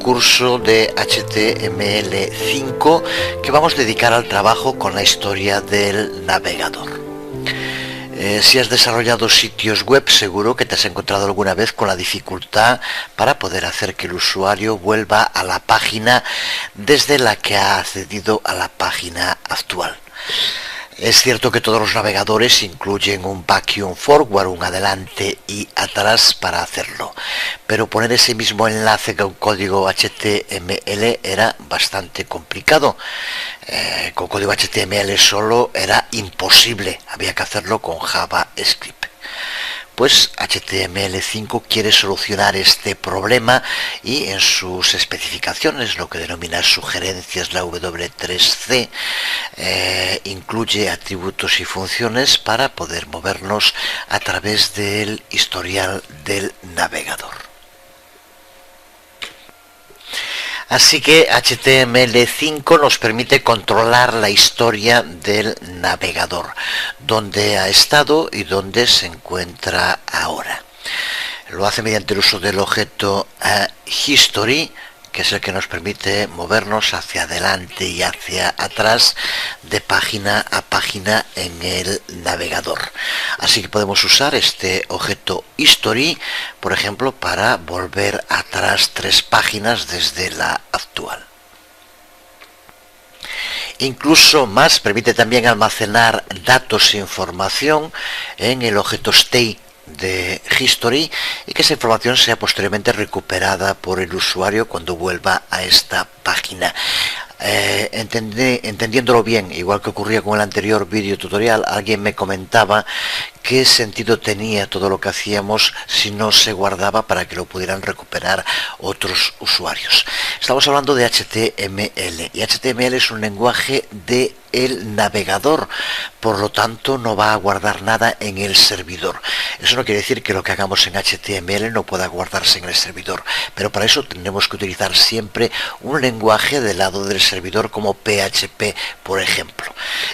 curso de HTML5 que vamos a dedicar al trabajo con la historia del navegador. Si has desarrollado sitios web, seguro que te has encontrado alguna vez con la dificultad para poder hacer que el usuario vuelva a la página desde la que ha accedido a la página actual. Es cierto que todos los navegadores incluyen un backward forward, un adelante y atrás para hacerlo, pero poner ese mismo enlace con código HTML era bastante complicado. Con código HTML solo era imposible, había que hacerlo con JavaScript. Pues HTML5 quiere solucionar este problema y en sus especificaciones, lo que denomina sugerencias, la W3C, incluye atributos y funciones para poder movernos a través del historial del navegador. Así que HTML5 nos permite controlar la historia del navegador, dónde ha estado y dónde se encuentra ahora. Lo hace mediante el uso del objeto history, que es el que nos permite movernos hacia adelante y hacia atrás de página a página en el navegador. Así que podemos usar este objeto history, por ejemplo, para volver atrás 3 páginas desde la actual. Incluso más, permite también almacenar datos e información en el objeto state de history y que esa información sea posteriormente recuperada por el usuario cuando vuelva a esta página. Entendiéndolo bien, igual que ocurría con el anterior vídeo tutorial, alguien me comentaba qué sentido tenía todo lo que hacíamos si no se guardaba para que lo pudieran recuperar otros usuarios. Estamos hablando de HTML y HTML es un lenguaje de el navegador, por lo tanto no va a guardar nada en el servidor. Eso no quiere decir que lo que hagamos en HTML no pueda guardarse en el servidor, pero para eso tendremos que utilizar siempre un lenguaje del lado del servidor como PHP, por ejemplo.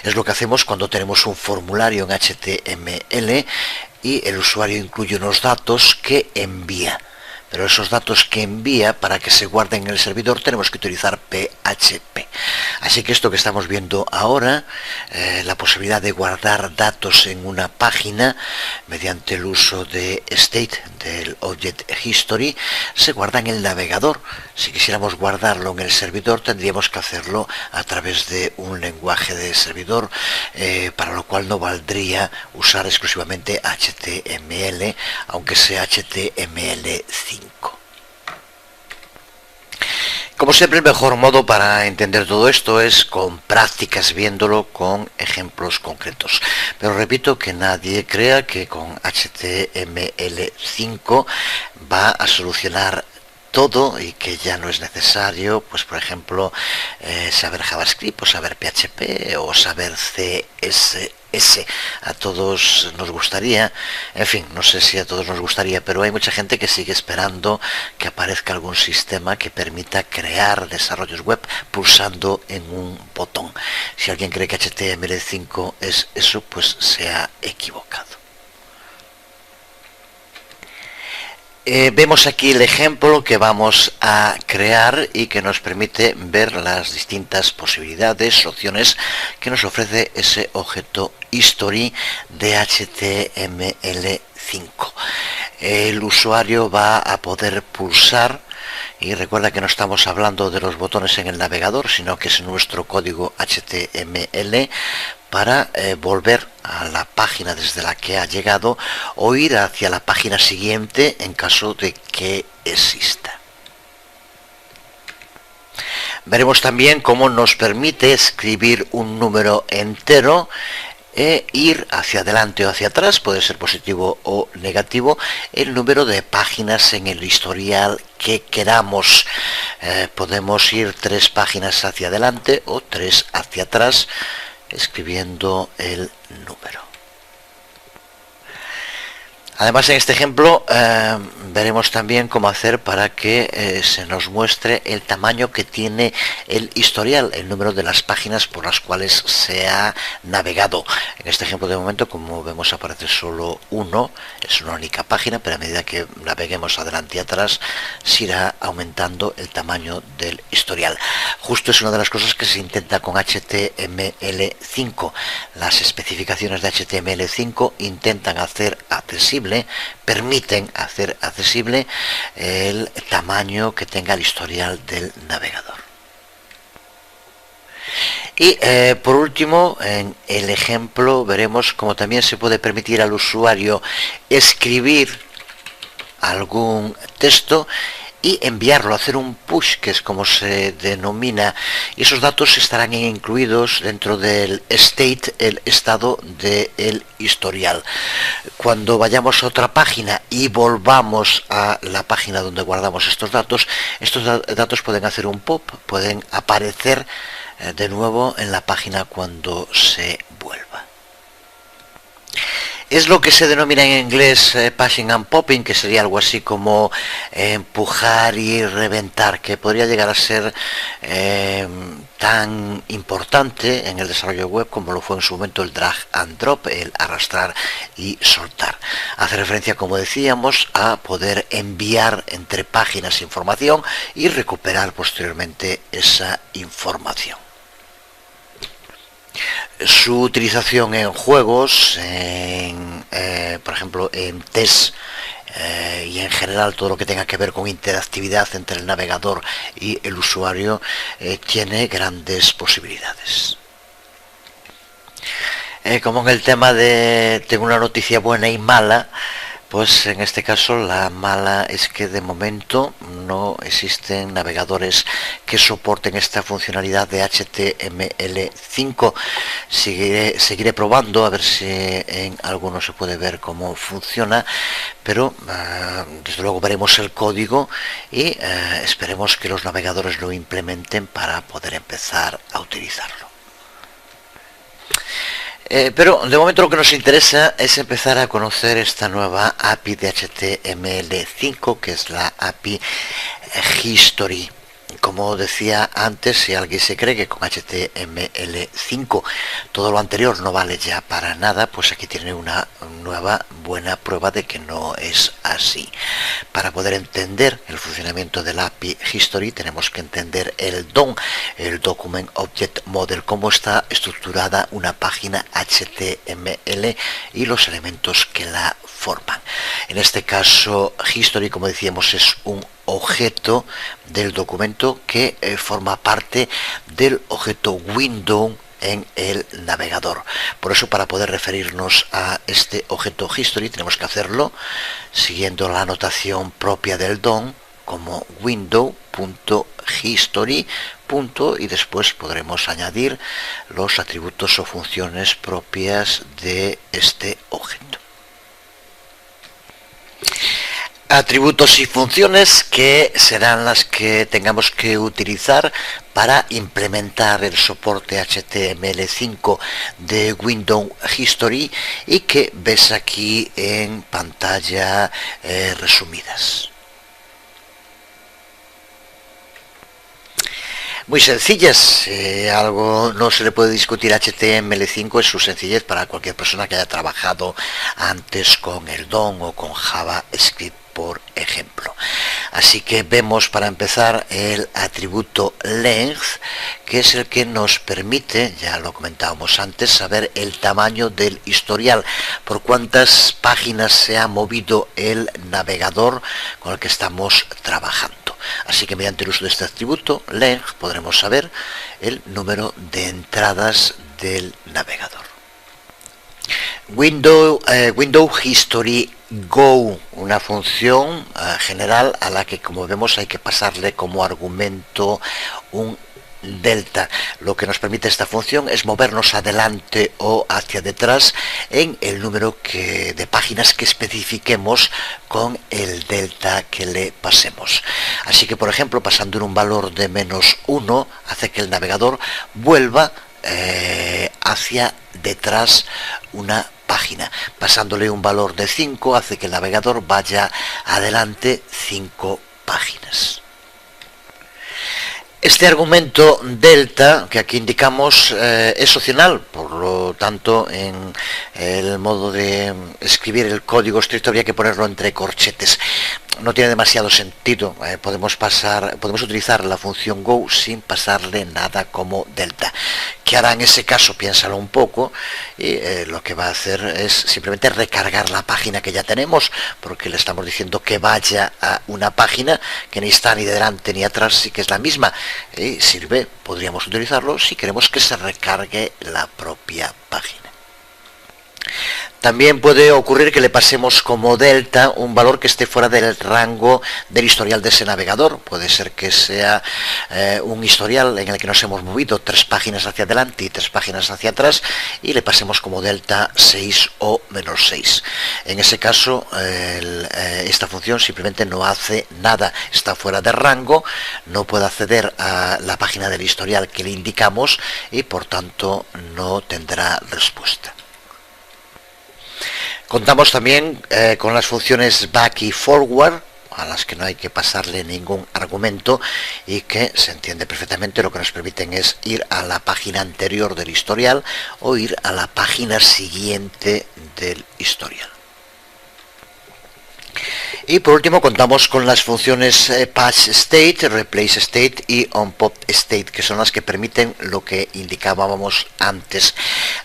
Es lo que hacemos cuando tenemos un formulario en HTML y el usuario incluye unos datos que envía. Pero esos datos que envía, para que se guarden en el servidor, tenemos que utilizar PHP. Así que esto que estamos viendo ahora, la posibilidad de guardar datos en una página mediante el uso de state, del object history, se guarda en el navegador. Si quisiéramos guardarlo en el servidor, tendríamos que hacerlo a través de un lenguaje de servidor, para lo cual no valdría usar exclusivamente HTML, aunque sea HTML5. Como siempre, el mejor modo para entender todo esto es con prácticas, viéndolo con ejemplos concretos. Pero repito, que nadie crea que con HTML5 va a solucionar todo y que ya no es necesario, pues por ejemplo, saber JavaScript o saber PHP o saber CSS. A todos nos gustaría, en fin, no sé si a todos nos gustaría, pero hay mucha gente que sigue esperando que aparezca algún sistema que permita crear desarrollos web pulsando en un botón. Si alguien cree que HTML5 es eso, pues se ha equivocado. Vemos aquí el ejemplo que vamos a crear y que nos permite ver las distintas posibilidades, opciones que nos ofrece ese objeto history de HTML5. El usuario va a poder pulsar, y recuerda que no estamos hablando de los botones en el navegador, sino que es nuestro código HTML, para volver a la página desde la que ha llegado o ir hacia la página siguiente en caso de que exista. Veremos también cómo nos permite escribir un número entero e ir hacia adelante o hacia atrás, puede ser positivo o negativo, el número de páginas en el historial que queramos. Podemos ir 3 páginas hacia adelante o 3 hacia atrás, escribiendo el número. Además, en este ejemplo veremos también cómo hacer para que se nos muestre el tamaño que tiene el historial, el número de las páginas por las cuales se ha navegado. En este ejemplo de momento, como vemos, aparece solo uno, es una única página, pero a medida que naveguemos adelante y atrás se irá aumentando el tamaño del historial. Justo es una de las cosas que se intenta con HTML5. Las especificaciones de HTML5 intentan hacer accesible, permiten hacer accesible el tamaño que tenga el historial del navegador. Y por último, en el ejemplo veremos cómo también se puede permitir al usuario escribir algún texto y enviarlo, hacer un push, que es como se denomina, y esos datos estarán incluidos dentro del state, el estado del historial. Cuando vayamos a otra página y volvamos a la página donde guardamos estos datos pueden hacer un pop, pueden aparecer de nuevo en la página cuando se vuelva. Es lo que se denomina en inglés pushing and popping, que sería algo así como empujar y reventar, que podría llegar a ser tan importante en el desarrollo web como lo fue en su momento el drag and drop, el arrastrar y soltar. Hace referencia, como decíamos, a poder enviar entre páginas información y recuperar posteriormente esa información. Su utilización en juegos, por ejemplo en test y en general todo lo que tenga que ver con interactividad entre el navegador y el usuario tiene grandes posibilidades. Como en el tema de tengo una noticia buena y mala, pues en este caso la mala es que de momento no existen navegadores que soporten esta funcionalidad de HTML5. Seguiré probando a ver si en algunos se puede ver cómo funciona, pero desde luego veremos el código y esperemos que los navegadores lo implementen para poder empezar a utilizarlo. Pero de momento lo que nos interesa es empezar a conocer esta nueva API de HTML5, que es la API History. Como decía antes, si alguien se cree que con HTML5 todo lo anterior no vale ya para nada, pues aquí tiene una nueva buena prueba de que no es así. Para poder entender el funcionamiento de la API History tenemos que entender el DOM, el Document Object Model, cómo está estructurada una página HTML y los elementos que la forman. En este caso, History, como decíamos, es un objeto del documento que forma parte del objeto window en el navegador. Por eso, para poder referirnos a este objeto history tenemos que hacerlo siguiendo la anotación propia del DOM como window.history. Y después podremos añadir los atributos o funciones propias de este objeto. Atributos y funciones que serán las que tengamos que utilizar para implementar el soporte HTML5 de Window History y que ves aquí en pantalla resumidas. Muy sencillas, algo no se le puede discutir a HTML5 es su sencillez para cualquier persona que haya trabajado antes con el DOM o con JavaScript, por ejemplo. Así que vemos para empezar el atributo length, que es el que nos permite, ya lo comentábamos antes, saber el tamaño del historial, por cuántas páginas se ha movido el navegador con el que estamos trabajando. Así que mediante el uso de este atributo length podremos saber el número de entradas del navegador. Window History Go, una función general a la que, como vemos, hay que pasarle como argumento un delta. Lo que nos permite esta función es movernos adelante o hacia detrás en el número de páginas que especifiquemos con el delta que le pasemos. Así que, por ejemplo, pasando en un valor de -1 hace que el navegador vuelva hacia detrás una página. Pasándole un valor de 5 hace que el navegador vaya adelante 5 páginas. Este argumento delta que aquí indicamos es opcional, por lo tanto en el modo de escribir el código estricto habría que ponerlo entre corchetes. No tiene demasiado sentido, podemos utilizar la función go sin pasarle nada como delta. ¿Qué hará en ese caso? Piénsalo un poco y lo que va a hacer es simplemente recargar la página que ya tenemos, porque le estamos diciendo que vaya a una página que ni está ni de delante ni atrás, sí que es la misma. Y sirve, podríamos utilizarlo si queremos que se recargue la propia página. También puede ocurrir que le pasemos como delta un valor que esté fuera del rango del historial de ese navegador. Puede ser que sea un historial en el que nos hemos movido 3 páginas hacia adelante y 3 páginas hacia atrás y le pasemos como delta 6 o menos 6. En ese caso, esta función simplemente no hace nada, está fuera de rango, no puede acceder a la página del historial que le indicamos y por tanto no tendrá respuesta. Contamos también con las funciones back y forward, a las que no hay que pasarle ningún argumento y que se entiende perfectamente. Lo que nos permiten es ir a la página anterior del historial o ir a la página siguiente del historial. Y por último contamos con las funciones patch state, replace state y onPop state, que son las que permiten lo que indicábamos antes,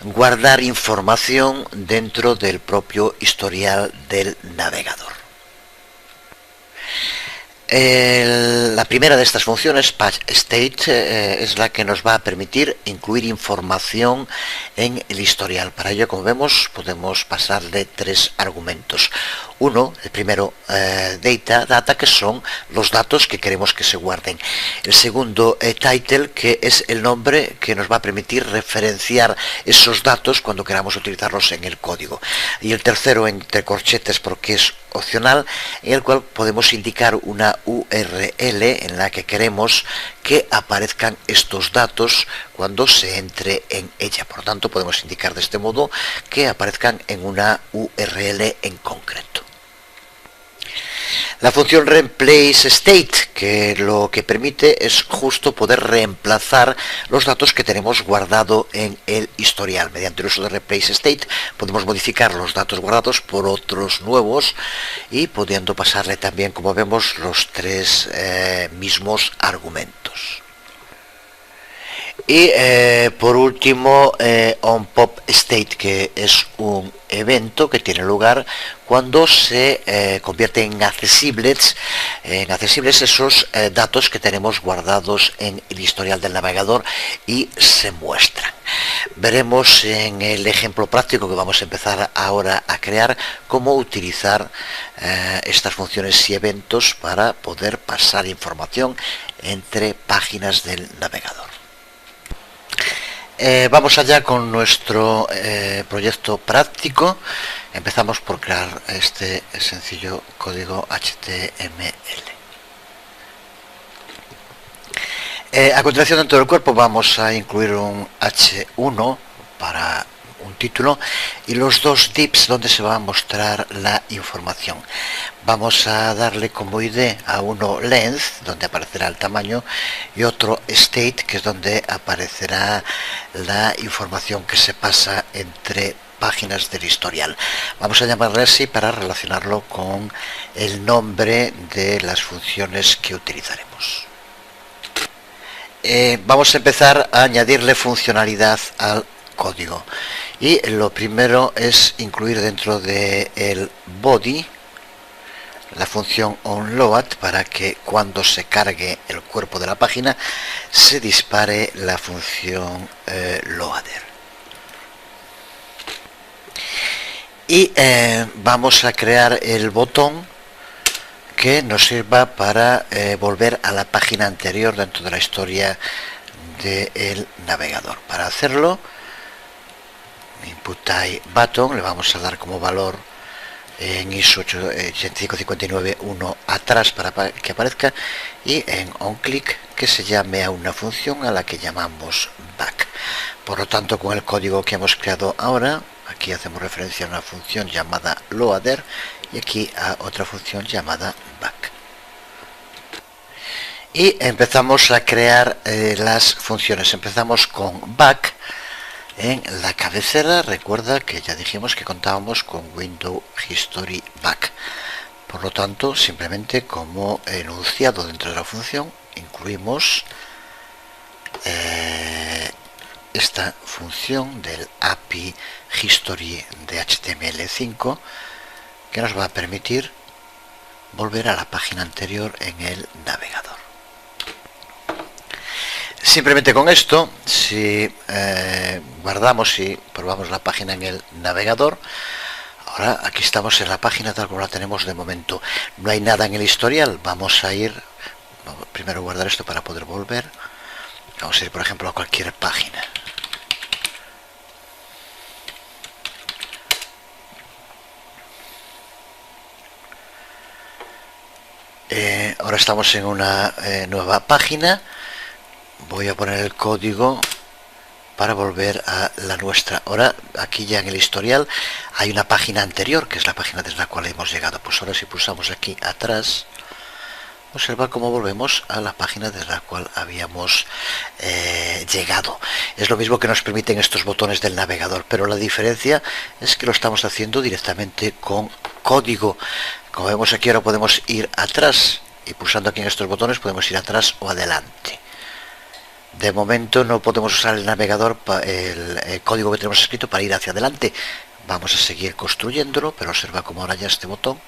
guardar información dentro del propio historial del navegador. La primera de estas funciones, patch state, es la que nos va a permitir incluir información en el historial. Para ello, como vemos, podemos pasarle 3 argumentos. Uno, el primero, data, que son los datos que queremos que se guarden. El segundo, title, que es el nombre que nos va a permitir referenciar esos datos cuando queramos utilizarlos en el código. Y el tercero, entre corchetes, porque es opcional, en el cual podemos indicar una URL en la que queremos que aparezcan estos datos cuando se entre en ella. Por lo tanto, podemos indicar de este modo que aparezcan en una URL en concreto. La función replace state, que lo que permite es justo poder reemplazar los datos que tenemos guardado en el historial. Mediante el uso de replace state podemos modificar los datos guardados por otros nuevos y pudiendo pasarle también, como vemos, los 3 mismos argumentos. Y por último, onPop state, que es un evento que tiene lugar cuando se convierte en accesibles esos datos que tenemos guardados en el historial del navegador y se muestran. Veremos en el ejemplo práctico que vamos a empezar ahora a crear cómo utilizar estas funciones y eventos para poder pasar información entre páginas del navegador. Vamos allá con nuestro proyecto práctico. Empezamos por crear este sencillo código HTML. A continuación, dentro del cuerpo vamos a incluir un H1 para un título y los 2 divs donde se va a mostrar la información. Vamos a darle como ID a uno length, donde aparecerá el tamaño, y otro state, que es donde aparecerá la información que se pasa entre páginas del historial. Vamos a llamarle así para relacionarlo con el nombre de las funciones que utilizaremos. Vamos a empezar a añadirle funcionalidad al código y lo primero es incluir dentro del body la función onLoad para que cuando se cargue el cuerpo de la página se dispare la función loader. Y vamos a crear el botón que nos sirva para volver a la página anterior dentro de la historia del navegador. Para hacerlo, input type button, le vamos a dar como valor en ISO 8559.1 atrás para que aparezca, y en onClick que se llame a una función a la que llamamos back. Por lo tanto, con el código que hemos creado ahora, Aquí hacemos referencia a una función llamada loader y aquí a otra función llamada back. Y empezamos a crear las funciones. Empezamos con back. En la cabecera, recuerda que ya dijimos que contábamos con Window History Back. Por lo tanto, simplemente como enunciado dentro de la función, incluimos esta función del API History de HTML5 que nos va a permitir volver a la página anterior en el navegador. Simplemente con esto, si guardamos y probamos la página en el navegador, ahora aquí estamos en la página tal como la tenemos de momento. No hay nada en el historial. Vamos a ir, primero guardar esto para poder volver. Vamos a ir, por ejemplo, a cualquier página. Ahora estamos en una nueva página. Voy a poner el código para volver a la nuestra. Ahora aquí ya en el historial hay una página anterior, que es la página desde la cual hemos llegado. Pues ahora si pulsamos aquí atrás, observa cómo volvemos a la página desde la cual habíamos llegado. Es lo mismo que nos permiten estos botones del navegador, pero la diferencia es que lo estamos haciendo directamente con código. Como vemos aquí, ahora podemos ir atrás y pulsando aquí en estos botones podemos ir atrás o adelante. De momento no podemos usar el navegador, el código que tenemos escrito para ir hacia adelante. Vamos a seguir construyéndolo, pero observa cómo ahora ya este botón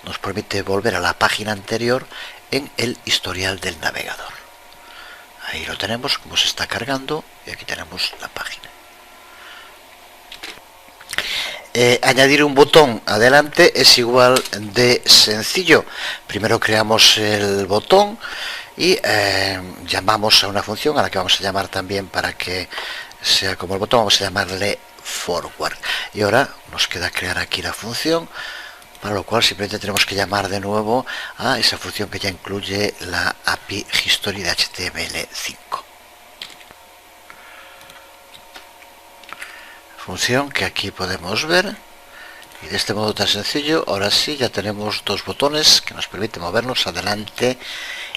nos permite volver a la página anterior en el historial del navegador. Ahí lo tenemos, como se está cargando, y aquí tenemos la página. Añadir un botón adelante es igual de sencillo. Primero creamos el botón y llamamos a una función a la que vamos a llamar también, para que sea como el botón, vamos a llamarle forward. Y ahora nos queda crear aquí la función, para lo cual simplemente tenemos que llamar de nuevo a esa función que ya incluye la API History de HTML5. Función que aquí podemos ver, y de este modo tan sencillo, ahora sí ya tenemos dos botones que nos permiten movernos adelante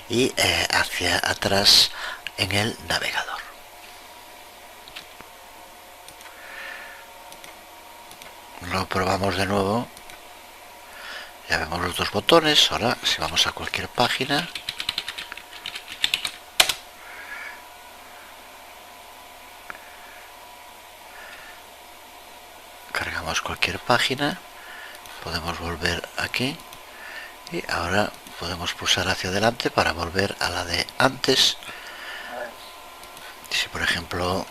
y hacia atrás en el navegador. Lo probamos de nuevo. Ya vemos los dos botones. Ahora si vamos a cualquier página, cargamos cualquier página, podemos volver aquí y ahora podemos pulsar hacia adelante para volver a la de antes. Si por ejemplo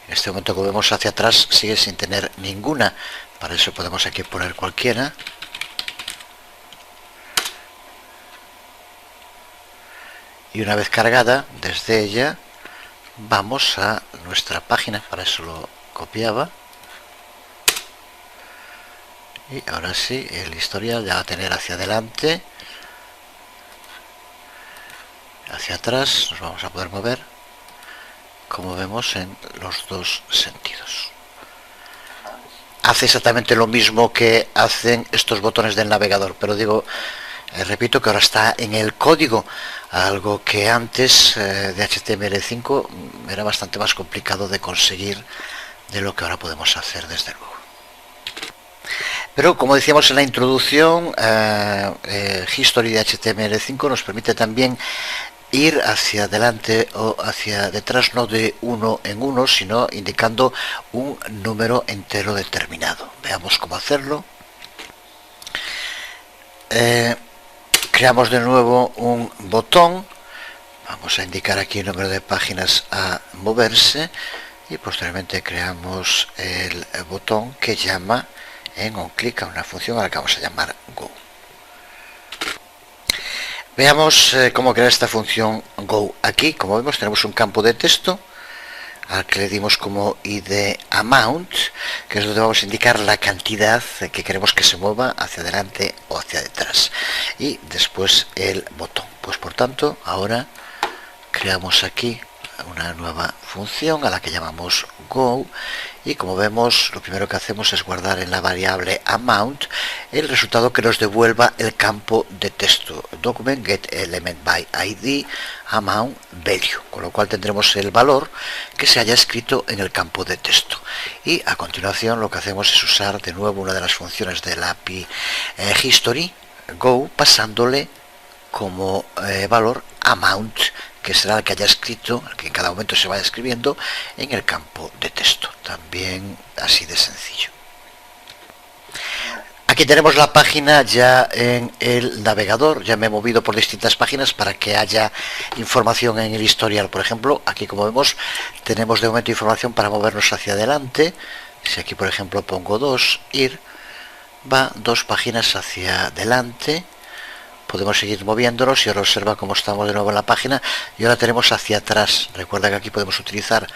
en este momento que vemos hacia atrás sigue sin tener ninguna, para eso podemos aquí poner cualquiera. Y una vez cargada, desde ella vamos a nuestra página, para eso lo copiaba. Y ahora sí, el historial ya va a tener hacia adelante, hacia atrás, nos vamos a poder mover, como vemos, en los dos sentidos. Hace exactamente lo mismo que hacen estos botones del navegador, pero digo, repito que ahora está en el código, algo que antes de HTML5 era bastante más complicado de conseguir de lo que ahora podemos hacer desde luego. Pero como decíamos en la introducción, History de HTML5 nos permite también ir hacia adelante o hacia detrás, no de uno en uno, sino indicando un número entero determinado. Veamos cómo hacerlo. Creamos de nuevo un botón. Vamos a indicar aquí el número de páginas a moverse y posteriormente creamos el botón que llama en un clic a una función a la que vamos a llamar Go. Veamos cómo crear esta función Go. Aquí, como vemos, tenemos un campo de texto al que le dimos como id amount, que es donde vamos a indicar la cantidad que queremos que se mueva hacia adelante o hacia detrás, y después el botón. Pues por tanto, ahora creamos aquí una nueva función a la que llamamos Go, y como vemos lo primero que hacemos es guardar en la variable amount el resultado que nos devuelva el campo de texto document get element by id amount value, con lo cual tendremos el valor que se haya escrito en el campo de texto. Y a continuación lo que hacemos es usar de nuevo una de las funciones del API history Go, pasándole como valor amount, que será el que haya escrito, el que en cada momento se vaya escribiendo en el campo de texto. También así de sencillo. Aquí tenemos la página ya en el navegador. Ya me he movido por distintas páginas para que haya información en el historial. Por ejemplo, aquí como vemos tenemos de momento información para movernos hacia adelante. Si aquí por ejemplo pongo 2, ir, va 2 páginas hacia adelante. Podemos seguir moviéndonos y ahora observa cómo estamos de nuevo en la página y ahora tenemos hacia atrás. Recuerda que aquí podemos utilizar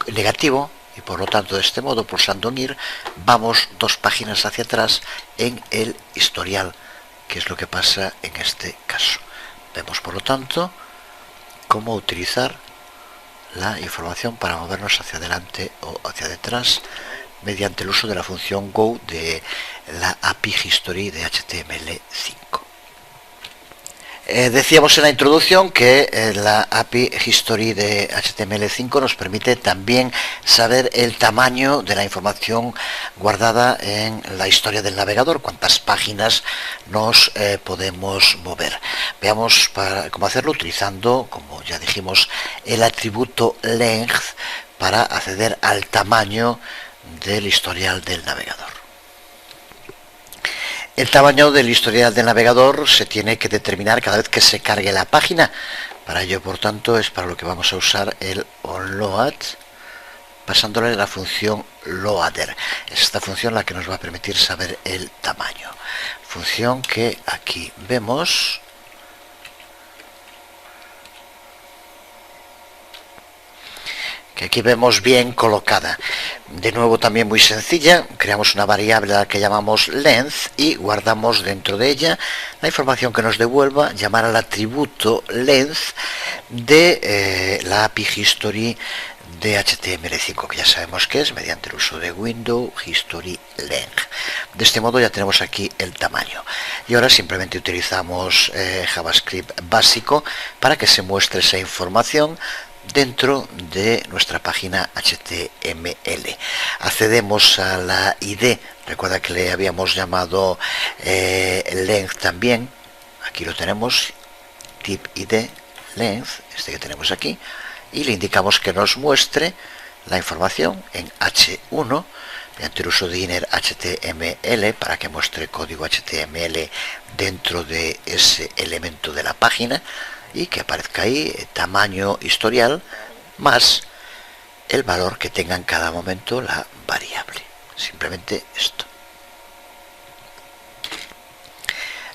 negativo y por lo tanto de este modo, pulsando en ir, vamos 2 páginas hacia atrás en el historial, que es lo que pasa en este caso. Vemos por lo tanto cómo utilizar la información para movernos hacia adelante o hacia detrás mediante el uso de la función Go de la API History de HTML5. Decíamos en la introducción que la API History de HTML5 nos permite también saber el tamaño de la información guardada en la historia del navegador, cuántas páginas nos podemos mover. Veamos cómo hacerlo utilizando, como ya dijimos, el atributo length para acceder al tamaño del historial del navegador. El tamaño del historial del navegador se tiene que determinar cada vez que se cargue la página. Para ello, por tanto, es para lo que vamos a usar el onload, pasándole la función loader. Es esta función la que nos va a permitir saber el tamaño. Función que aquí vemos. Que aquí vemos bien colocada. De nuevo también muy sencilla, creamos una variable a la que llamamos length y guardamos dentro de ella la información que nos devuelva, llamar al atributo length de la API History de HTML5, que ya sabemos que es mediante el uso de window history length. De este modo ya tenemos aquí el tamaño. Y ahora simplemente utilizamos JavaScript básico para que se muestre esa información dentro de nuestra página HTML. Accedemos a la ID, recuerda que le habíamos llamado length también, aquí lo tenemos, tip ID length, este que tenemos aquí, y le indicamos que nos muestre la información en H1 mediante el uso de inner HTML para que muestre código HTML dentro de ese elemento de la página y que aparezca ahí tamaño historial más el valor que tenga en cada momento la variable. Simplemente esto.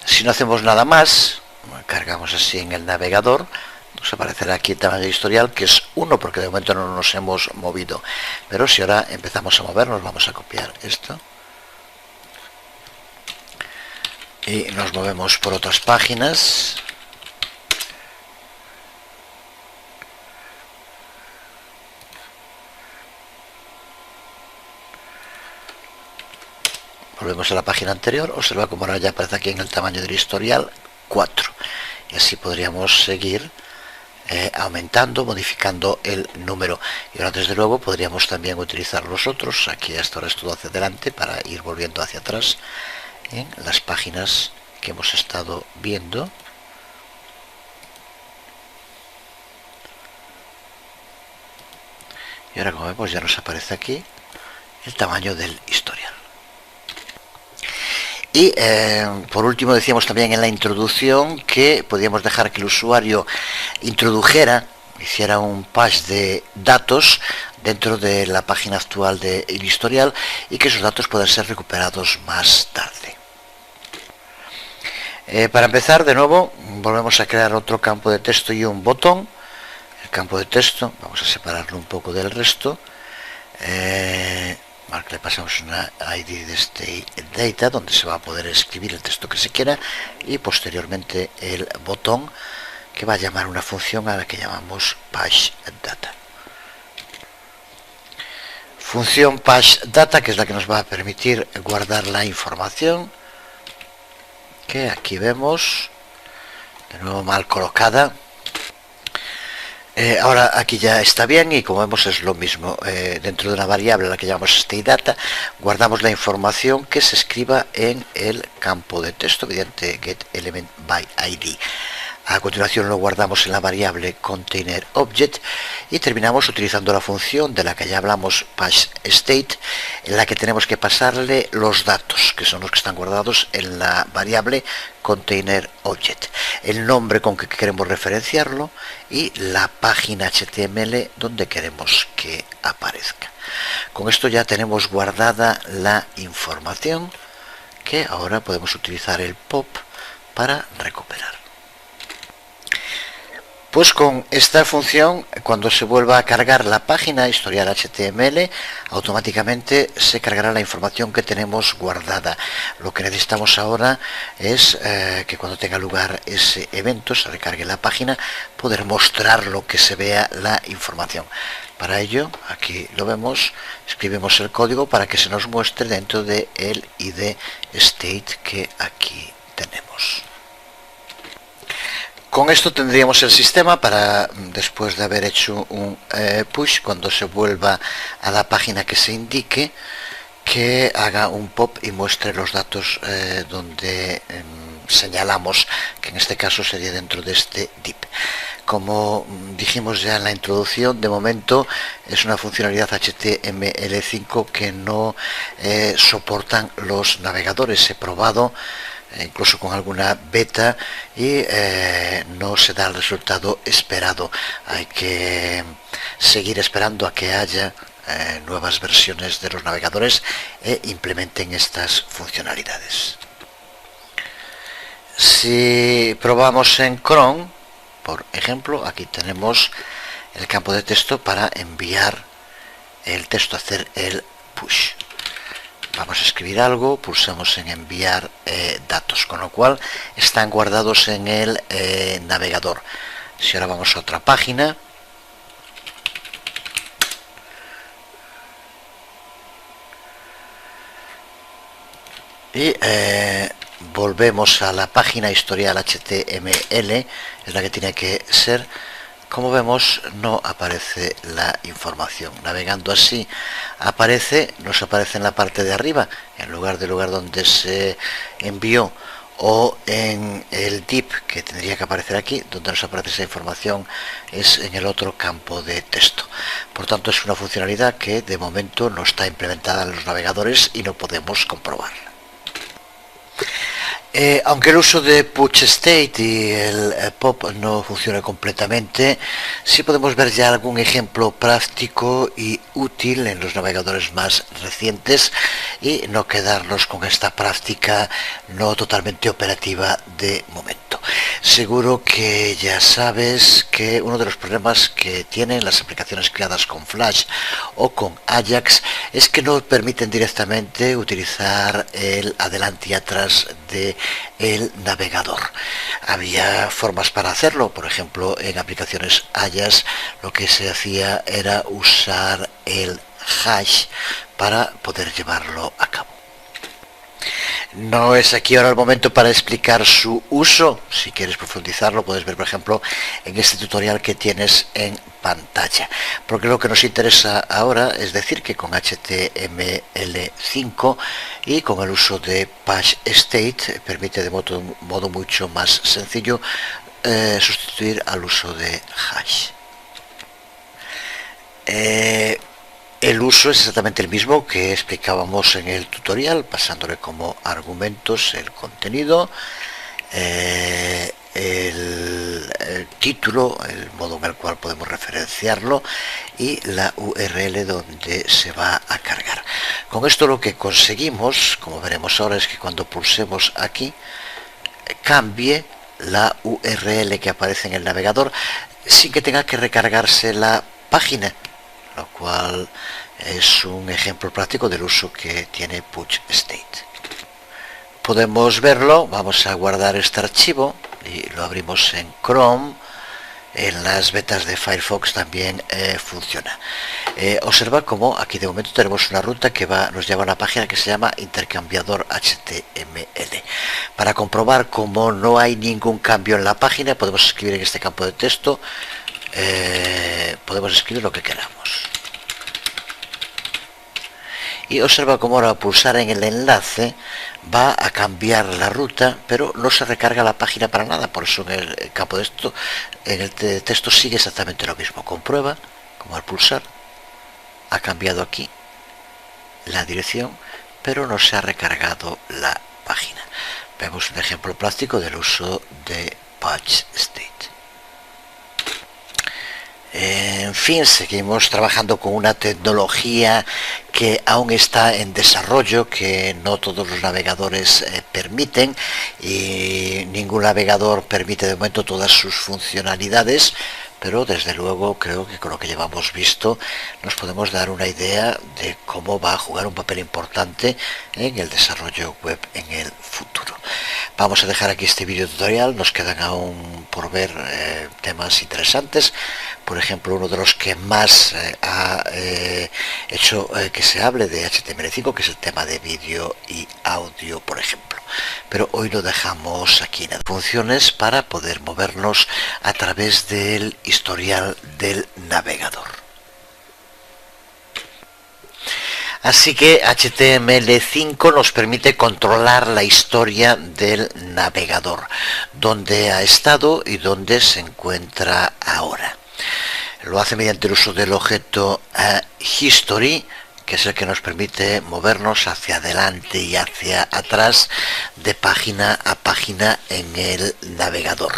Si no hacemos nada más, cargamos así en el navegador, nos aparecerá aquí el tamaño historial, que es 1 porque de momento no nos hemos movido. Pero si ahora empezamos a movernos, vamos a copiar esto y nos movemos por otras páginas. Volvemos a la página anterior, observa como ahora ya aparece aquí en el tamaño del historial 4. Y así podríamos seguir aumentando, modificando el número. Y ahora desde luego podríamos también utilizar los otros. Aquí hasta ahora es todo hacia adelante para ir volviendo hacia atrás en las páginas que hemos estado viendo. Y ahora como vemos ya nos aparece aquí el tamaño del historial. Y por último decíamos también en la introducción que podíamos dejar que el usuario hiciera un patch de datos dentro de la página actual del historial y que esos datos puedan ser recuperados más tarde. Para empezar, de nuevo, volvemos a crear otro campo de texto y un botón. El campo de texto, vamos a separarlo un poco del resto. Le pasamos una ID de state data donde se va a poder escribir el texto que se quiera y posteriormente el botón que va a llamar una función a la que llamamos patch data. función push data, que es la que nos va a permitir guardar la información, que aquí vemos de nuevo mal colocada. Ahora aquí ya está bien, y como vemos es lo mismo. Dentro de una variable a la que llamamos stateData guardamos la información que se escriba en el campo de texto mediante getElementById. A continuación lo guardamos en la variable containerObject y terminamos utilizando la función de la que ya hablamos, pushState, en la que tenemos que pasarle los datos, que son los que están guardados en la variable containerObject, el nombre con que queremos referenciarlo y la página HTML donde queremos que aparezca. Con esto ya tenemos guardada la información, que ahora podemos utilizar el pop para recuperar. Pues con esta función, cuando se vuelva a cargar la página historial HTML, automáticamente se cargará la información que tenemos guardada. Lo que necesitamos ahora es que cuando tenga lugar ese evento, se recargue la página, poder mostrar lo que se vea la información. Para ello, aquí lo vemos, escribimos el código para que se nos muestre dentro del id state que aquí tenemos. Con esto tendríamos el sistema para, después de haber hecho un push, cuando se vuelva a la página que se indique, que haga un pop y muestre los datos donde señalamos, que en este caso sería dentro de este div. Como dijimos ya en la introducción, de momento es una funcionalidad HTML5 que no soportan los navegadores. He probado incluso con alguna beta y no se da el resultado esperado. Hay que seguir esperando a que haya nuevas versiones de los navegadores e implementen estas funcionalidades. Si probamos en Chrome, por ejemplo, aquí tenemos el campo de texto para enviar el texto, hacer el push. Vamos a escribir algo, pulsamos en enviar datos, con lo cual están guardados en el navegador. Si ahora vamos a otra página, y volvemos a la página historial HTML, es la que tiene que ser. Como vemos, no aparece la información. Navegando así nos aparece en la parte de arriba, en lugar del lugar donde se envió, o en el div, que tendría que aparecer aquí. Donde nos aparece esa información es en el otro campo de texto. Por tanto, es una funcionalidad que de momento no está implementada en los navegadores y no podemos comprobarla. Aunque el uso de pushState y el pop no funcione completamente, sí podemos ver ya algún ejemplo práctico y útil en los navegadores más recientes y no quedarnos con esta práctica no totalmente operativa de momento. Seguro que ya sabes que uno de los problemas que tienen las aplicaciones creadas con Flash o con Ajax es que no permiten directamente utilizar el adelante y atrás de el navegador. Había formas para hacerlo, por ejemplo en aplicaciones Ajax lo que se hacía era usar el hash para poder llevarlo a cabo. No es aquí ahora el momento para explicar su uso. Si quieres profundizarlo puedes ver, por ejemplo, en este tutorial que tienes en pantalla, porque lo que nos interesa ahora es decir que con HTML5 y con el uso de pushState permite de modo mucho más sencillo sustituir al uso de hash. El uso es exactamente el mismo que explicábamos en el tutorial, pasándole como argumentos el contenido, el título, el modo en el cual podemos referenciarlo y la URL donde se va a cargar. Con esto lo que conseguimos, como veremos ahora, es que cuando pulsemos aquí cambie la URL que aparece en el navegador sin que tenga que recargarse la página, lo cual es un ejemplo práctico del uso que tiene pushState. Podemos verlo, vamos a guardar este archivo y lo abrimos en Chrome en las betas de Firefox también funciona. Observa cómo aquí de momento tenemos una ruta que nos lleva a una página que se llama intercambiador HTML. Para comprobar cómo no hay ningún cambio en la página, podemos escribir en este campo de texto, podemos escribir lo que queramos. Y observa cómo ahora al pulsar en el enlace va a cambiar la ruta, pero no se recarga la página para nada. Por eso en el campo de texto, en el texto sigue exactamente lo mismo. Comprueba como al pulsar ha cambiado aquí la dirección, pero no se ha recargado la página. Vemos un ejemplo práctico del uso de Patch State. En fin, seguimos trabajando con una tecnología que aún está en desarrollo, que no todos los navegadores permiten, y ningún navegador permite de momento todas sus funcionalidades, pero desde luego creo que con lo que llevamos visto nos podemos dar una idea de cómo va a jugar un papel importante en el desarrollo web en el futuro. Vamos a dejar aquí este vídeo tutorial, nos quedan aún por ver temas interesantes. Por ejemplo, uno de los que más ha hecho que se hable de HTML5, que es el tema de vídeo y audio, por ejemplo. Pero hoy lo dejamos aquí en funciones para poder movernos a través del historial del navegador. Así que HTML5 nos permite controlar la historia del navegador, dónde ha estado y dónde se encuentra ahora. Lo hace mediante el uso del objeto history, que es el que nos permite movernos hacia adelante y hacia atrás de página a página en el navegador.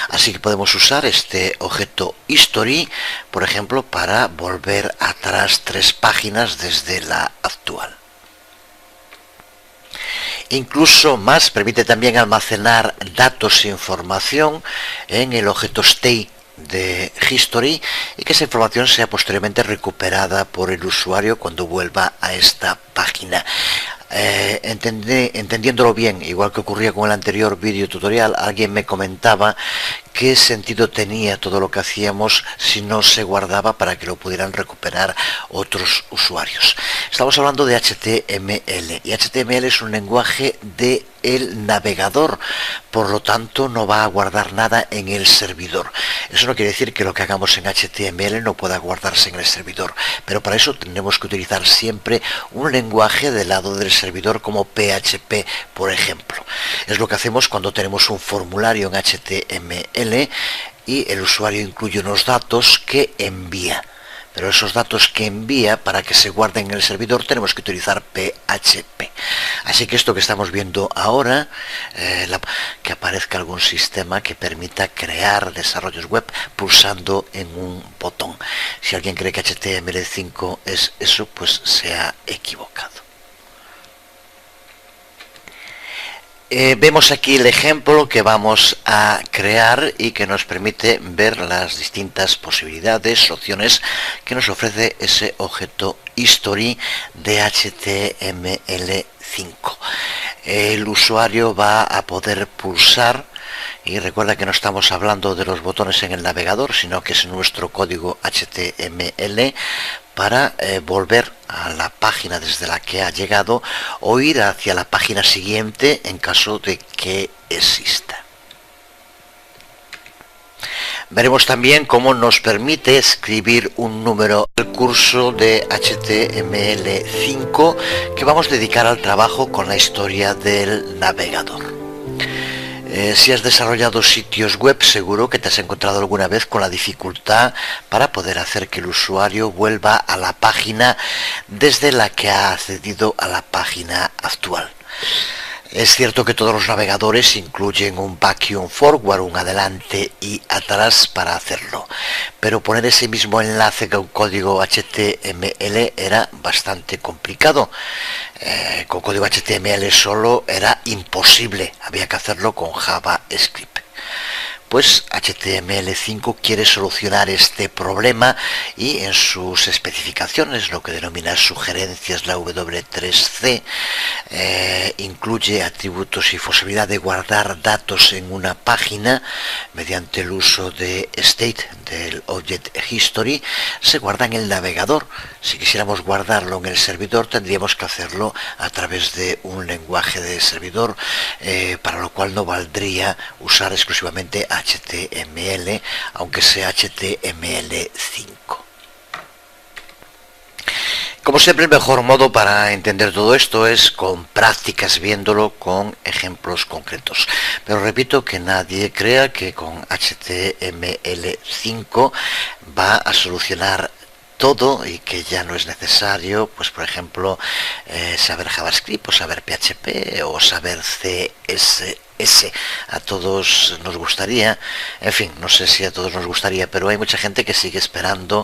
Así que podemos usar este objeto history, por ejemplo, para volver atrás 3 páginas desde la actual. Incluso más, permite también almacenar datos e información en el objeto state de history y que esa información sea posteriormente recuperada por el usuario cuando vuelva a esta página. Entendiéndolo bien, igual que ocurría con el anterior vídeo tutorial, alguien me comentaba qué sentido tenía todo lo que hacíamos si no se guardaba para que lo pudieran recuperar otros usuarios. Estamos hablando de HTML y HTML es un lenguaje de el navegador, por lo tanto no va a guardar nada en el servidor. Eso no quiere decir que lo que hagamos en HTML no pueda guardarse en el servidor, pero para eso tendremos que utilizar siempre un lenguaje del lado del servidor como PHP, por ejemplo. Es lo que hacemos cuando tenemos un formulario en HTML y el usuario incluye unos datos que envía. Pero esos datos que envía, para que se guarden en el servidor, tenemos que utilizar PHP. Así que esto que estamos viendo ahora, que aparezca algún sistema que permita crear desarrollos web pulsando en un botón. Si alguien cree que HTML5 es eso, pues se ha equivocado. Vemos aquí el ejemplo que vamos a crear y que nos permite ver las distintas posibilidades, opciones que nos ofrece ese objeto history de HTML5. El usuario va a poder pulsar, y recuerda que no estamos hablando de los botones en el navegador, sino que es nuestro código HTML, para volver a la página desde la que ha llegado o ir hacia la página siguiente en caso de que exista. Veremos también cómo nos permite escribir un número del curso de HTML5 que vamos a dedicar al trabajo con la historia del navegador. Si has desarrollado sitios web, seguro que te has encontrado alguna vez con la dificultad para poder hacer que el usuario vuelva a la página desde la que ha accedido a la página actual. Es cierto que todos los navegadores incluyen un backward forward, un adelante y atrás para hacerlo, pero poner ese mismo enlace con código HTML era bastante complicado. Con código HTML solo era imposible, había que hacerlo con JavaScript. pues HTML5 quiere solucionar este problema y en sus especificaciones, lo que denomina sugerencias, la W3C, incluye atributos y posibilidad de guardar datos en una página mediante el uso de state del Object History. Se guarda en el navegador. Si quisiéramos guardarlo en el servidor, tendríamos que hacerlo a través de un lenguaje de servidor, para lo cual no valdría usar exclusivamente HTML, aunque sea HTML5. Como siempre, el mejor modo para entender todo esto es con prácticas, viéndolo con ejemplos concretos. Pero repito, que nadie crea que con HTML5 va a solucionar todo y que ya no es necesario, pues por ejemplo, saber JavaScript o saber PHP o saber CSS. A todos nos gustaría, en fin, no sé si a todos nos gustaría, pero hay mucha gente que sigue esperando